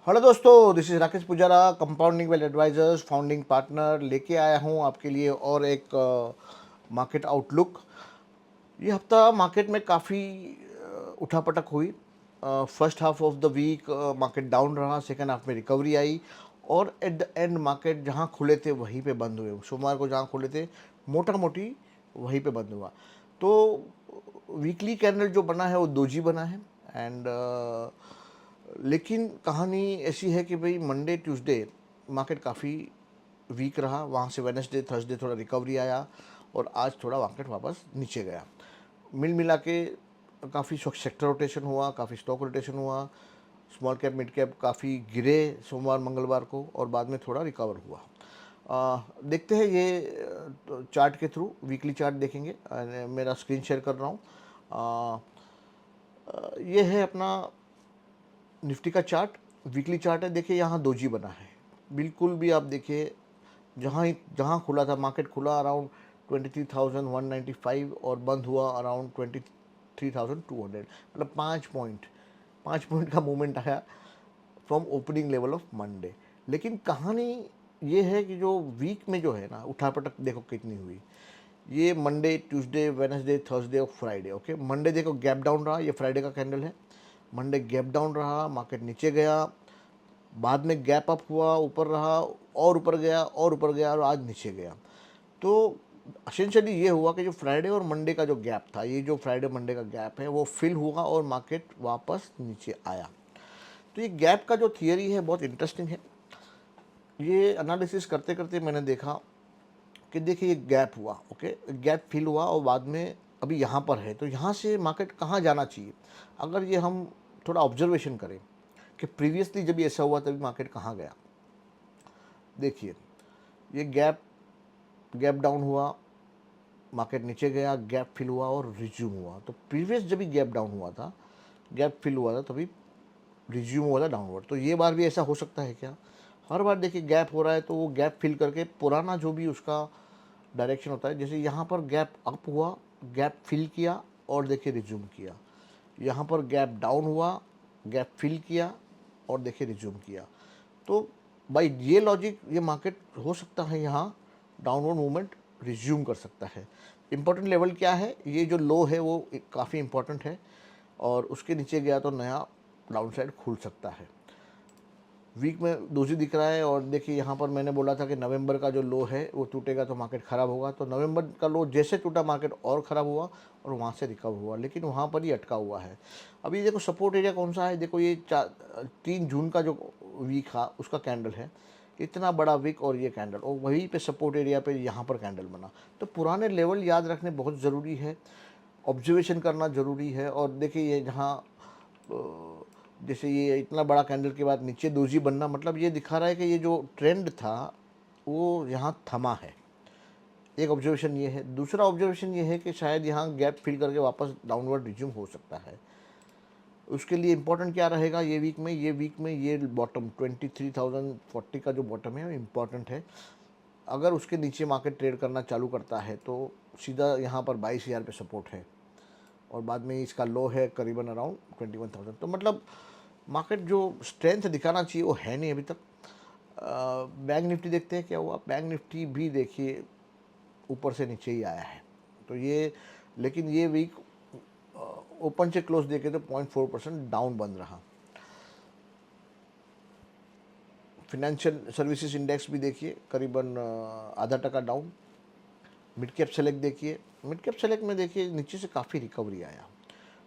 Hello दोस्तों, this is Rakesh Pujara, compounding wealth advisors founding partner. लेके आया हूँ आपके लिए और एक मार्केट आउटलुक। ये हफ्ता मार्केट में काफ़ी उठापटक हुई। First half of the week market down रहा, सेकेंड हाफ में रिकवरी आई और एट द एंड मार्केट जहाँ खुले थे वहीं पे बंद हुए। सोमवार को जहाँ खुले थे मोटा मोटी वहीं पे बंद हुआ। तो वीकली कैंडल जो बना है वो दोजी बना है। एंड लेकिन कहानी ऐसी है कि भाई मंडे ट्यूसडे मार्केट काफ़ी वीक रहा, वहाँ से वेडनेसडे थर्सडे थोड़ा रिकवरी आया और आज थोड़ा मार्केट वापस नीचे गया। मिल मिला के काफ़ी सेक्टर रोटेशन हुआ, काफ़ी स्टॉक रोटेशन हुआ। स्मॉल कैप मिड कैप काफ़ी गिरे सोमवार मंगलवार को और बाद में थोड़ा रिकवर हुआ। देखते हैं ये चार्ट के थ्रू, वीकली चार्ट देखेंगे। मेरा स्क्रीन शेयर कर रहा हूँ। ये है अपना निफ्टी का चार्ट, वीकली चार्ट है। देखिए यहाँ दोजी बना है, बिल्कुल भी आप देखिए जहाँ खुला था, मार्केट खुला अराउंड 23,195 और बंद हुआ अराउंड 23,200, मतलब 5 पॉइंट का मूवमेंट आया from opening level of Monday. लेकिन कहानी ये है कि जो वीक में जो है ना उठापटक देखो कितनी हुई। ये मंडे ट्यूसडे वेडनेसडे थर्सडे और फ्राइडे। ओके, मंडे देखो गैप डाउन रहा, ये फ्राइडे का कैंडल है। मंडे गैप डाउन रहा, मार्केट नीचे गया, बाद में गैप अप हुआ, ऊपर रहा और ऊपर गया और ऊपर गया और आज नीचे गया। तो असेंशियली ये हुआ कि जो फ्राइडे और मंडे का जो गैप था, ये जो फ्राइडे मंडे का गैप है वो फिल हुआ और मार्केट वापस नीचे आया। तो ये गैप का जो थियरी है बहुत इंटरेस्टिंग है। ये एनालिसिस करते करते मैंने देखा कि देखिए ये गैप हुआ, ओके, गैप फिल हुआ और बाद में अभी यहाँ पर है। तो यहाँ से मार्केट कहाँ जाना चाहिए? अगर ये हम थोड़ा ऑब्जर्वेशन करें कि प्रीवियसली जब ये ऐसा हुआ तभी मार्केट कहाँ गया। देखिए ये गैप गैप डाउन हुआ, मार्केट नीचे गया, गैप फिल हुआ और रिज्यूम हुआ। तो प्रीवियस जब भी गैप डाउन हुआ था, गैप फिल हुआ था, तभी रिज्यूम हुआ था डाउनवर्ड। तो ये बार भी ऐसा हो सकता है क्या? हर बार देखिए गैप हो रहा है तो वो गैप फिल करके पुराना जो भी उसका डायरेक्शन होता है, जैसे यहाँ पर गैप अप हुआ, गैप फिल किया और देखिए रिज्यूम किया। यहाँ पर गैप डाउन हुआ, गैप फिल किया और देखिए रिज्यूम किया। तो बाई ये लॉजिक ये मार्केट हो सकता है यहाँ डाउनवर्ड मूवमेंट रिज्यूम कर सकता है। इम्पोर्टेंट लेवल क्या है? ये जो लो है वो काफ़ी इम्पोर्टेंट है और उसके नीचे गया तो नया डाउन साइड खुल सकता है। वीक में दोषी दिख रहा है और देखिए यहाँ पर मैंने बोला था कि नवंबर का जो लो है वो टूटेगा तो मार्केट ख़राब होगा। तो नवंबर का लो जैसे टूटा मार्केट और ख़राब हुआ और वहाँ से रिकवर हुआ, लेकिन वहाँ पर ही अटका हुआ है। अभी देखो सपोर्ट एरिया कौन सा है, देखो ये 3 जून का जो वीक था उसका कैंडल है, इतना बड़ा वीक और ये कैंडल, और वहीं पे सपोर्ट एरिया पे यहाँ पर कैंडल बना। तो पुराने लेवल याद रखने बहुत ज़रूरी है, ऑब्जर्वेशन करना ज़रूरी है। और देखिए ये जहाँ जैसे ये इतना बड़ा कैंडल के बाद नीचे दोजी बनना, मतलब ये दिखा रहा है कि ये जो ट्रेंड था वो यहाँ थमा है। एक ऑब्जर्वेशन ये है। दूसरा ऑब्जर्वेशन ये है कि शायद यहाँ गैप फिल करके वापस डाउनवर्ड रिज्यूम हो सकता है। उसके लिए इंपॉर्टेंट क्या रहेगा ये वीक में? ये बॉटम 23,040 का जो बॉटम है वो इम्पॉर्टेंट है। अगर उसके नीचे मार्केट ट्रेड करना चालू करता है तो सीधा यहाँ पर 22,000 पे सपोर्ट है और बाद में इसका लो है करीबन अराउंड 21,000। तो मतलब मार्केट जो स्ट्रेंथ दिखाना चाहिए वो है नहीं अभी तक। बैंक निफ्टी देखते हैं क्या हुआ। बैंक निफ्टी भी देखिए ऊपर से नीचे ही आया है। तो ये, लेकिन ये वीक ओपन से क्लोज देखे तो 0.4% डाउन बन रहा। फिनेंशियल सर्विसेज इंडेक्स भी देखिए करीबन आधा टका डाउन। मिड कैप सेलेक्ट देखिए, मिड कैप सेलेक्ट में देखिए नीचे से काफ़ी रिकवरी आया।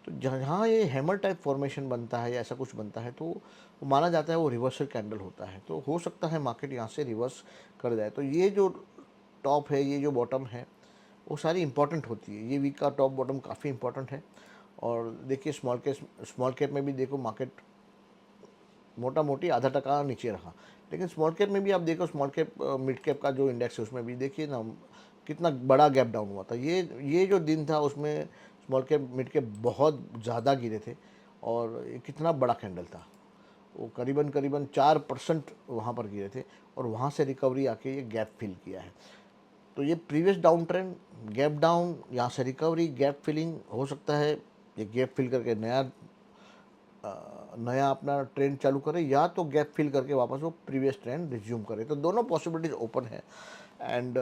तो जहाँ ये हैमर टाइप फॉर्मेशन बनता है या ऐसा कुछ बनता है तो वो माना जाता है वो रिवर्सल कैंडल होता है। तो हो सकता है मार्केट यहाँ से रिवर्स कर जाए। तो ये जो टॉप है, ये जो बॉटम है, वो सारी इंपॉर्टेंट होती है। ये वीक का टॉप बॉटम काफ़ी इंपॉर्टेंट है। और देखिए स्मॉल कैप में भी देखो मार्केट मोटा मोटी आधा टका नीचे रहा। लेकिन स्मॉल कैप में भी आप देखो, स्मॉल कैप मिड कैप का जो इंडेक्स है उसमें भी देखिए ना कितना बड़ा गैप डाउन हुआ था। ये जो दिन था उसमें स्मॉल कैप मिड कैप बहुत ज़्यादा गिरे थे और ये कितना बड़ा कैंडल था। वो करीबन करीबन 4% वहाँ पर गिरे थे और वहाँ से रिकवरी आके ये गैप फिल किया है। तो ये previous down trend, gap down, यहाँ से रिकवरी, गैप फिलिंग हो सकता है। ये गैप फिल करके नया नया अपना ट्रेंड चालू करे, या तो गैप फिल करके वापस वो प्रीवियस ट्रेंड रिज्यूम करे। तो दोनों पॉसिबिलिटीज़ ओपन है। एंड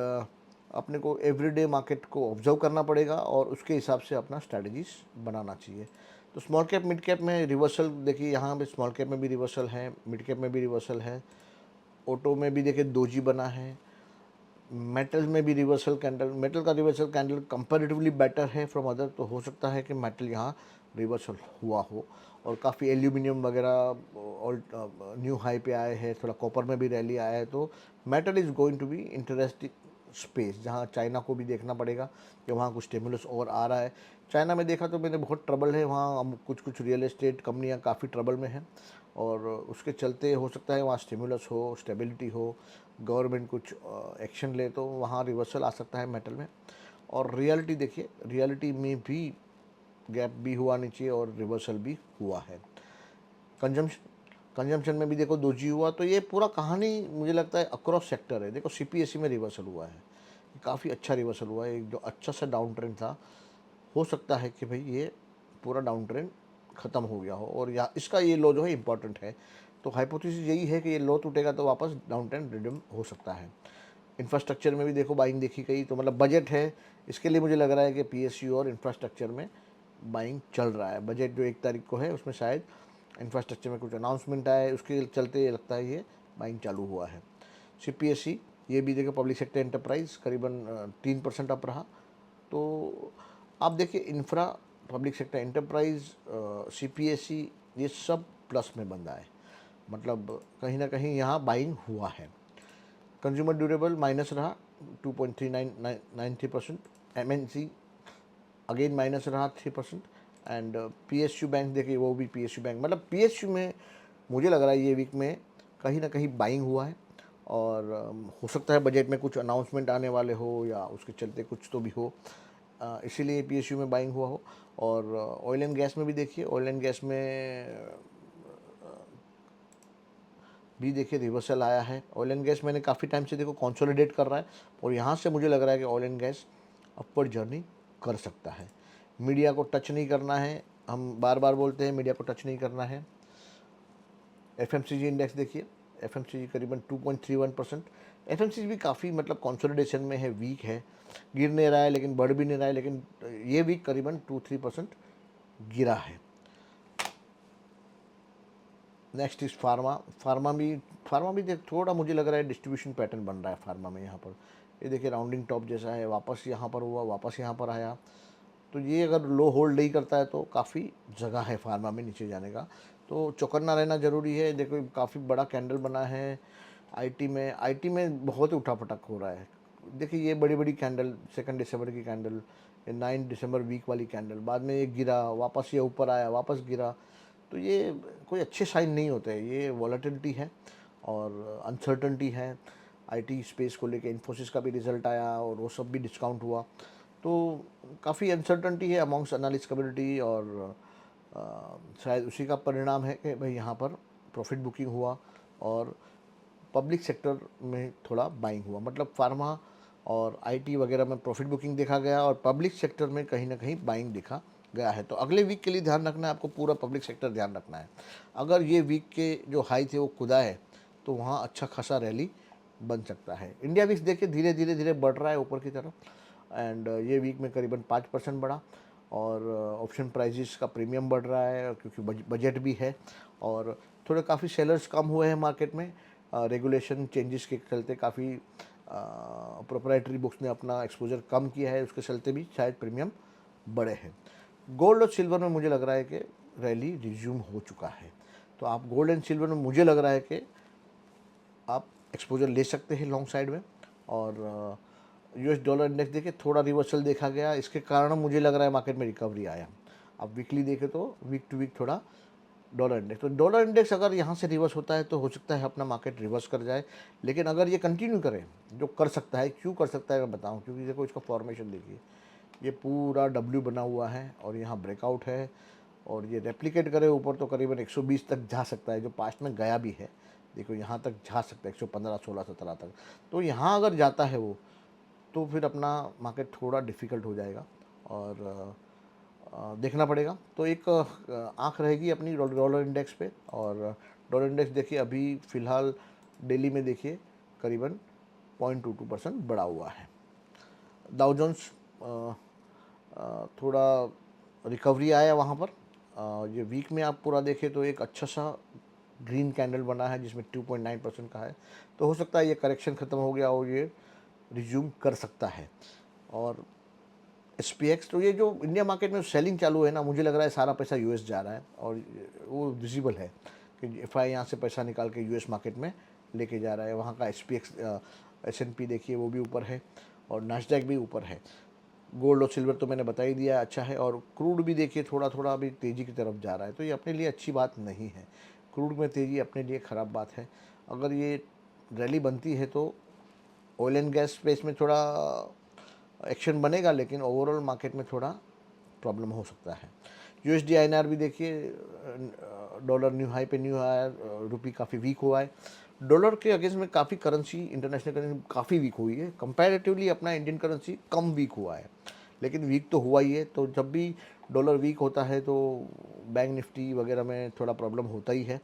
अपने को एवरीडे मार्केट को ऑब्जर्व करना पड़ेगा और उसके हिसाब से अपना स्ट्रैटेजीज बनाना चाहिए। तो स्मॉल कैप मिड कैप में रिवर्सल देखिए, यहाँ पे स्मॉल कैप में भी रिवर्सल है, मिड कैप में भी रिवर्सल है, ऑटो में भी देखिए दोजी बना है, मेटल में भी रिवर्सल कैंडल, मेटल का रिवर्सल कैंडल कंपैरेटिवली बेटर है फ्रॉम अदर, तो हो सकता है कि मेटल यहाँ रिवर्सल हुआ हो। और काफ़ी एल्यूमिनियम वगैरह ऑल न्यू हाई पे आए हैं, थोड़ा कॉपर में भी रैली आया है। तो metal is going to be interesting space, जहाँ चाइना को भी देखना पड़ेगा कि वहाँ कुछ स्टिमुलस और आ रहा है। चाइना में देखा तो मैंने बहुत ट्रबल है वहाँ, कुछ कुछ रियल एस्टेट कंपनियाँ काफ़ी ट्रबल में हैं, और उसके चलते हो सकता है वहाँ स्टिमुलस हो, स्टेबिलिटी हो, गवर्नमेंट कुछ एक्शन ले, तो वहाँ रिवर्सल आ सकता है मेटल में। और रियलिटी देखिए, रियलिटी में भी गैप भी हुआ नीचे और रिवर्सल भी हुआ है। कंजम्पशन, कंजम्पशन में भी देखो दोजी हुआ। तो ये पूरा कहानी मुझे लगता है अक्रॉस सेक्टर है। देखो सीपीएससी में रिवर्सल हुआ है, काफ़ी अच्छा रिवर्सल हुआ है, एक जो अच्छा सा डाउन ट्रेंड था, हो सकता है कि भाई ये पूरा डाउन ट्रेंड ख़त्म हो गया हो और या इसका ये लो जो है इंपॉर्टेंट है। तो हाइपोथेसिस यही है कि ये लो टूटेगा तो वापस डाउन ट्रेंड रिडम हो सकता है। इंफ्रास्ट्रक्चर में भी देखो बाइंग देखी गई, तो मतलब बजट है, इसके लिए मुझे लग रहा है कि पीएसयू और इंफ्रास्ट्रक्चर में बाइंग चल रहा है। बजट जो 1 तारीख को है उसमें शायद इंफ्रास्ट्रक्चर में कुछ अनाउंसमेंट आया है, उसके चलते ये लगता है ये बाइंग चालू हुआ है। सीपीएससी ये भी देखो पब्लिक सेक्टर एंटरप्राइज करीबन 3% अप रहा। तो आप देखिए infra, public sector enterprise, CPSC, ये सब प्लस में बंदा है, मतलब कहीं ना कहीं यहाँ बाइंग हुआ है। कंज्यूमर ड्यूरेबल माइनस रहा 2.3993%, एमएनसी अगेन माइनस रहा 3%। एंड पीएसयू बैंक देखिए, वो भी पीएसयू बैंक, मतलब पीएसयू में मुझे लग रहा है ये वीक में कहीं ना कहीं बाइंग हुआ है। और हो सकता है बजट में कुछ अनाउंसमेंट आने वाले हो या उसके चलते कुछ तो भी हो, इसीलिए पीएसयू में बाइंग हुआ हो। और ऑयल एंड गैस में भी देखिए, ऑयल एंड गैस में भी देखिए रिवर्सल आया है। ऑयल एंड गैस मैंने काफ़ी टाइम से देखो कंसोलिडेट कर रहा है, और यहाँ से मुझे लग रहा है कि oil and gas upward journey कर सकता है। मीडिया को टच नहीं करना है, हम बार बार बोलते हैं मीडिया को टच नहीं करना है। एफएमसीजी इंडेक्स देखिए, एफएमसीजी करीबन 2.31%। एफएमसीजी भी काफ़ी मतलब कंसोलिडेशन में है, वीक है, गिर नहीं रहा है लेकिन बढ़ भी नहीं रहा है, लेकिन ये वीक करीबन 2-3% गिरा है। Next is pharma. फार्मा भी देख थोड़ा मुझे लग रहा है डिस्ट्रीब्यूशन पैटर्न बन रहा है फार्मा में। यहाँ पर ये देखिए राउंडिंग टॉप जैसा है, वापस यहाँ पर हुआ, वापस यहाँ पर आया। तो ये अगर लो होल्ड नहीं करता है तो काफ़ी जगह है फार्मा में नीचे जाने का, तो चौकन्ना रहना ज़रूरी है। देखो काफ़ी बड़ा कैंडल बना है आईटी में बहुत ही उठापटक हो रहा है। देखिए ये बड़ी बड़ी कैंडल, 2 दिसंबर की कैंडल, ये 9 दिसंबर वीक वाली कैंडल, बाद में ये गिरा, वापस ये ऊपर आया, वापस गिरा। तो ये कोई अच्छे साइन नहीं होते हैं, ये वॉलेटिलिटी है और अनसर्टनटी है। आईटी स्पेस को लेके इन्फोसिस का भी रिजल्ट आया और वो सब भी डिस्काउंट हुआ, तो काफ़ी अनसर्टनटी है अमॉन्ग्स एनालिस्ट कम्युनिटी। और शायद उसी का परिणाम है कि भाई यहाँ पर प्रॉफिट बुकिंग हुआ और पब्लिक सेक्टर में थोड़ा बाइंग हुआ, मतलब फार्मा और आईटी वगैरह में प्रॉफिट बुकिंग देखा गया और पब्लिक सेक्टर में कहीं ना कहीं बाइंग देखा गया है। तो अगले वीक के लिए ध्यान रखना है आपको, पूरा पब्लिक सेक्टर ध्यान रखना है। अगर ये वीक के जो हाई थे वो खुदाए तो वहाँ अच्छा खासा रैली बन सकता है। इंडिया विक्स देखिए धीरे धीरे धीरे बढ़ रहा है ऊपर की तरफ, एंड ये वीक में करीबन 5% बढ़ा। और ऑप्शन प्राइजेस का प्रीमियम बढ़ रहा है क्योंकि बजट भी है, और थोड़े काफ़ी सेलर्स कम हुए हैं मार्केट में। रेगुलेशन चेंजेस के चलते काफ़ी प्रोप्राइटरी बुक्स ने अपना एक्सपोजर कम किया है, उसके चलते भी शायद प्रीमियम बढ़े हैं। गोल्ड और सिल्वर में मुझे लग रहा है कि रैली रिज्यूम हो चुका है, तो आप गोल्ड एंड सिल्वर में मुझे लग रहा है कि आप एक्सपोजर ले सकते हैं लॉन्ग साइड में। और यूएस डॉलर इंडेक्स देखिए थोड़ा रिवर्सल देखा गया, इसके कारण मुझे लग रहा है मार्केट में रिकवरी आया। अब वीकली देखें तो वीक टू वीक थोड़ा डॉलर इंडेक्स, तो डॉलर इंडेक्स अगर यहाँ से रिवर्स होता है तो हो सकता है अपना मार्केट रिवर्स कर जाए। लेकिन अगर ये कंटिन्यू करे, जो कर सकता है, क्यों कर सकता है मैं बताऊँ, क्योंकि देखो इसका फॉर्मेशन देखिए, ये पूरा डब्ल्यू बना हुआ है और यहाँ ब्रेकआउट है, और ये रेप्लिकेट करे ऊपर तो करीबन 120 तक जा सकता है, जो पास्ट में गया भी है। देखो यहाँ तक जा सकता है 115, 16, 17 तक। तो यहाँ अगर जाता है वो, तो फिर अपना मार्केट थोड़ा डिफ़िकल्ट हो जाएगा। और देखना पड़ेगा। तो एक आँख रहेगी अपनी डॉलर इंडेक्स पे, और डॉलर इंडेक्स देखिए अभी फ़िलहाल दिल्ली में देखिए करीबन 0.22% बढ़ा हुआ है। डाउ जोन्स थोड़ा रिकवरी आया वहाँ पर। ये वीक में आप पूरा देखें तो एक अच्छा सा ग्रीन कैंडल बना है जिसमें 2.9% का है। तो हो सकता है ये करेक्शन ख़त्म हो गया और ये रिज्यूम कर सकता है। और एसपीएक्स, तो ये जो इंडिया मार्केट में सेलिंग चालू है ना, मुझे लग रहा है सारा पैसा यूएस जा रहा है, और वो विजिबल है कि एफआई यहाँ से पैसा निकाल के यूएस मार्केट में लेके जा रहा है। वहाँ का एसपीएक्स एसएनपी देखिए वो भी ऊपर है, और नास्डैक भी ऊपर है। गोल्ड और सिल्वर तो मैंने बता ही दिया अच्छा है, और क्रूड भी देखिए थोड़ा थोड़ा अभी तेज़ी की तरफ जा रहा है। तो ये अपने लिए अच्छी बात नहीं है, क्रूड में तेज़ी अपने लिए ख़राब बात है। अगर ये रैली बनती है तो ऑयल एंड गैस स्पेस में थोड़ा एक्शन बनेगा, लेकिन ओवरऑल मार्केट में थोड़ा प्रॉब्लम हो सकता है। यूएसडी आईएनआर भी देखिए डॉलर न्यू हाई पे न्यू आया, रुपी काफ़ी वीक हुआ है। डॉलर के अगेंस्ट में काफ़ी करेंसी, इंटरनेशनल करेंसी काफ़ी वीक हुई है। कंपैरेटिवली अपना इंडियन करेंसी कम वीक हुआ है, लेकिन वीक तो हुआ ही है। तो जब भी डॉलर वीक होता है तो बैंक निफ्टी वगैरह में थोड़ा प्रॉब्लम होता ही है,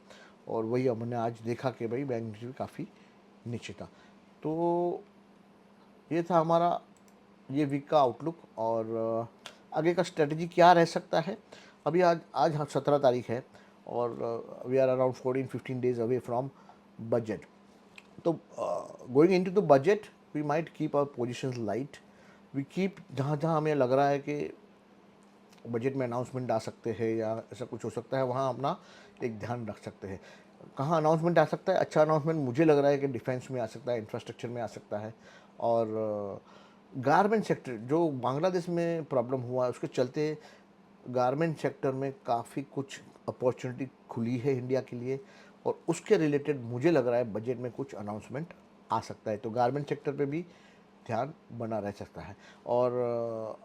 और वही हमने आज देखा कि भाई बैंक निफ्टी काफ़ी नीचे था। तो ये था हमारा ये वीक का आउटलुक, और आगे का स्ट्रेटजी क्या रह सकता है। अभी आज आज हाँ 17 तारीख है, और we are around 14-15 days away from budget. तो going into the budget we might keep our positions light. We keep जहाँ जहाँ हमें लग रहा है कि बजट में अनाउंसमेंट आ सकते हैं या ऐसा कुछ हो सकता है, वहाँ अपना एक ध्यान रख सकते हैं। कहाँ अनाउंसमेंट आ सकता है? अच्छा अनाउंसमेंट मुझे लग रहा है कि डिफेंस में आ सकता है, इंफ्रास्ट्रक्चर में आ सकता है, और गारमेंट सेक्टर जो बांग्लादेश में प्रॉब्लम हुआ उसके चलते गारमेंट सेक्टर में काफ़ी कुछ अपॉर्चुनिटी खुली है इंडिया के लिए, और उसके रिलेटेड मुझे लग रहा है बजट में कुछ अनाउंसमेंट आ सकता है। तो गारमेंट सेक्टर पे भी ध्यान बना रह सकता है। और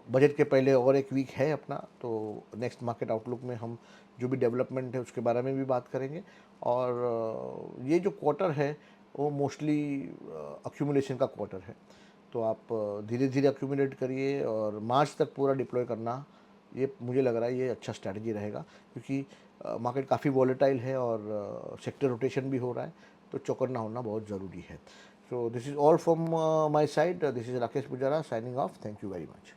बजट के पहले और एक वीक है अपना, तो नेक्स्ट मार्केट आउटलुक में हम जो भी डेवलपमेंट है उसके बारे में भी बात करेंगे। और ये जो क्वार्टर है वो मोस्टली अक्यूमुलेशन का क्वार्टर है। तो आप धीरे धीरे अक्यूमुलेट करिए, और मार्च तक पूरा डिप्लॉय करना, ये मुझे लग रहा है ये अच्छा स्ट्रैटेजी रहेगा, क्योंकि मार्केट काफ़ी वॉलेटाइल है और सेक्टर रोटेशन भी हो रहा है। तो चौकन्ना होना बहुत ज़रूरी है। So this is all from my side. This is Rakesh Pujara signing off. Thank you very much.